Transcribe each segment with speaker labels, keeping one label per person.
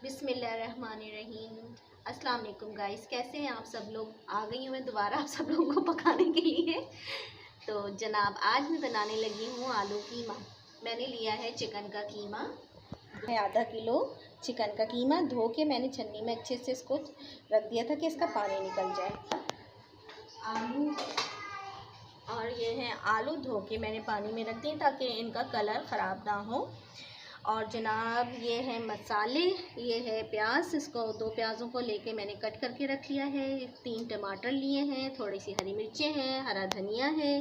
Speaker 1: बिस्मिल्लाहिर्रहमानिर्रहीम। अस्सलाम वालेकुम गाइस, कैसे हैं आप सब लोग। आ गई हूँ मैं दोबारा आप सब लोगों को पकाने के लिए। तो जनाब आज मैं बनाने लगी हूँ आलू कीमा। मैंने लिया है चिकन का कीमा, आधा किलो चिकन का कीमा धो के मैंने छन्नी में अच्छे से इसको रख दिया था कि इसका पानी निकल जाए। आलू और ये है आलू धो के मैंने पानी में रख दिए ताकि इनका कलर ख़राब ना हो। और जनाब ये है मसाले, ये है प्याज, इसको 2 प्याज़ों को लेके मैंने कट करके रख लिया है। 3 टमाटर लिए हैं, थोड़ी सी हरी मिर्चें हैं, हरा धनिया है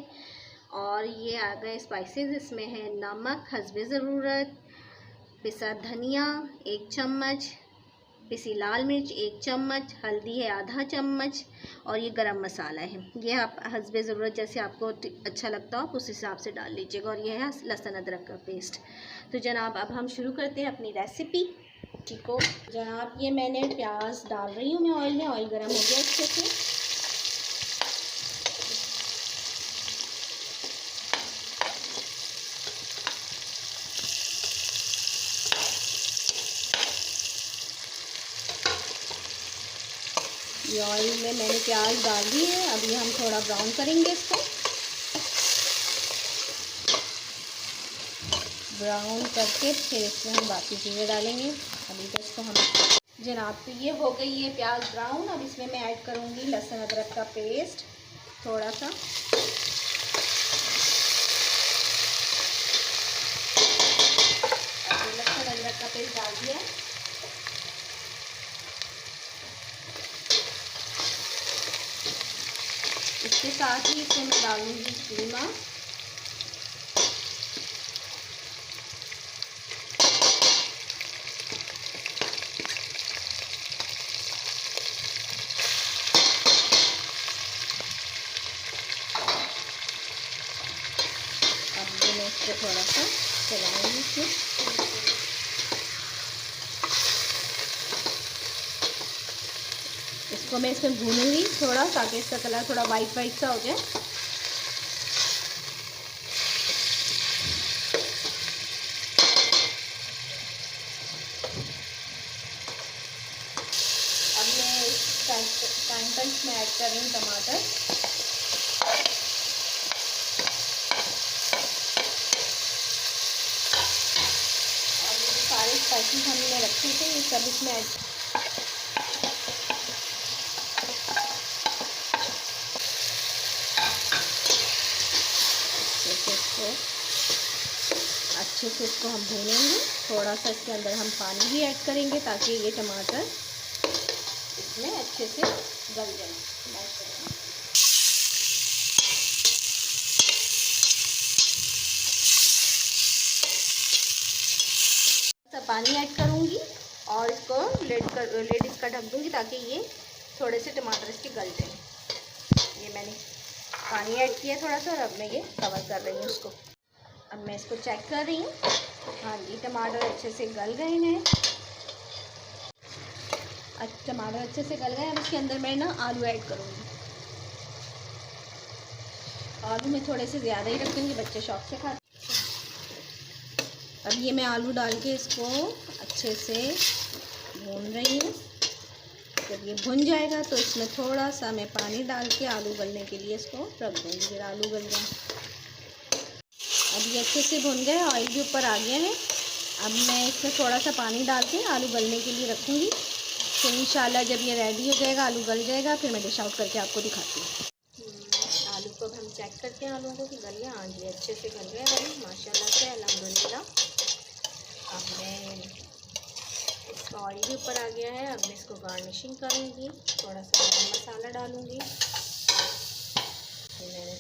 Speaker 1: और ये आ गए स्पाइसेस। इसमें है नमक हस्बे ज़रूरत, पिसा धनिया 1 चम्मच, पिसी लाल मिर्च 1 चम्मच, हल्दी है आधा चम्मच और ये गरम मसाला है। ये आप हस्बे ज़रूरत जैसे आपको अच्छा लगता हो आप उस हिसाब से डाल लीजिएगा। और ये है लहसुन अदरक का पेस्ट। तो जनाब अब हम शुरू करते हैं अपनी रेसिपी को। जनाब ये मैंने प्याज डाल रही हूँ मैं ऑयल में। ऑयल गरम हो गया अच्छे से। ये ऑयल में मैंने प्याज डाल दी है। अभी हम थोड़ा ब्राउन करेंगे इसको। ब्राउन करके फिर इसमें हम बाकी चीज़ें डालेंगे। अभी तो इसको हम जनाब तो ये हो गई है प्याज ब्राउन। अब इसमें मैं ऐड करूँगी लहसुन अदरक का पेस्ट थोड़ा सा। अभी लहसुन अदरक का पेस्ट डाल दिया। इसके साथ ही इसमें मैं डालूंगी कीमा। अब मैं इसको थोड़ा सा चलाऊंगी इसको मैं इसमें भूनूंगी थोड़ा ताकि इसका कलर थोड़ा वाइट वाइट सा हो जाए। अब मैं टाइम पर इसमें ऐड कर रही हूँ टमाटर। और ये सारे स्पाइसेस हमने रखे थे ये सब इसमें ऐड। अच्छे से इसको हम भूनेंगे। थोड़ा सा इसके अंदर हम पानी भी ऐड करेंगे ताकि ये टमाटर इसमें अच्छे से गल जाए। पानी ऐड करूँगी और इसको लेड इसका ढक दूँगी ताकि ये थोड़े से टमाटर इसके गल जाए। ये मैंने पानी ऐड किया थोड़ा सा और अब मैं ये कवर कर रही हूँ उसको। अब मैं इसको चेक कर रही हूँ। हाँ जी टमाटर अच्छे से गल गए हैं। टमाटर अच्छे से गल गए। अब इसके अंदर मैं ना आलू ऐड करूँगी। आलू मैं थोड़े से ज़्यादा ही रखूँगी, बच्चे शौक से खाते। अब ये मैं आलू डाल के इसको अच्छे से भून रही हूँ। जब ये भुन जाएगा तो इसमें थोड़ा सा मैं पानी डाल के आलू गलने के लिए इसको रख दूँगी। फिर आलू गल जाए। अब ये अच्छे से भुन गए, ऑयल भी ऊपर आ गया है। अब मैं इसमें थोड़ा सा पानी डाल के आलू गलने के लिए रखूँगी। फिर इंशाल्लाह जब ये रेडी हो जाएगा, आलू गल जाएगा, फिर मैं डिश आउट करके आपको दिखाती हूँ। आलू को हम चेक करते हैं आलूओं को कि गल गया। हाँ जी अच्छे से गल गए आलू माशाल्लाह से, अल्हम्दुलिल्लाह। अब मैं इसका ऑयल भी ऊपर आ गया है। अब मैं इसको गार्निशिंग करूँगी। थोड़ा सा गरम मसाला डालूँगी। फिर मैंने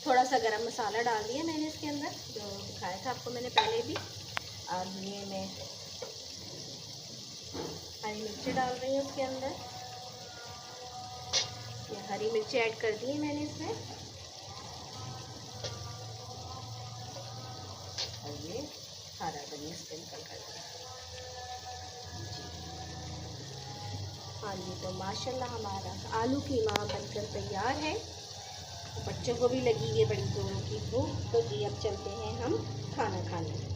Speaker 1: थोड़ा सा गरम मसाला डाल दिया मैंने इसके अंदर, जो दिखाया था आपको मैंने पहले भी। अब ये मैं हरी मिर्ची डाल रही हूँ उसके अंदर। ये हरी मिर्ची ऐड कर दी है मैंने इसमें। और ये हरा धनिया स्प्रिंकल कर दिया। हाँ जी तो माशाल्लाह हमारा आलू कीमा बनकर तैयार है। बच्चों को भी लगी है बड़ी जोरों की भूख। तो जी अब चलते हैं हम खाना खाने।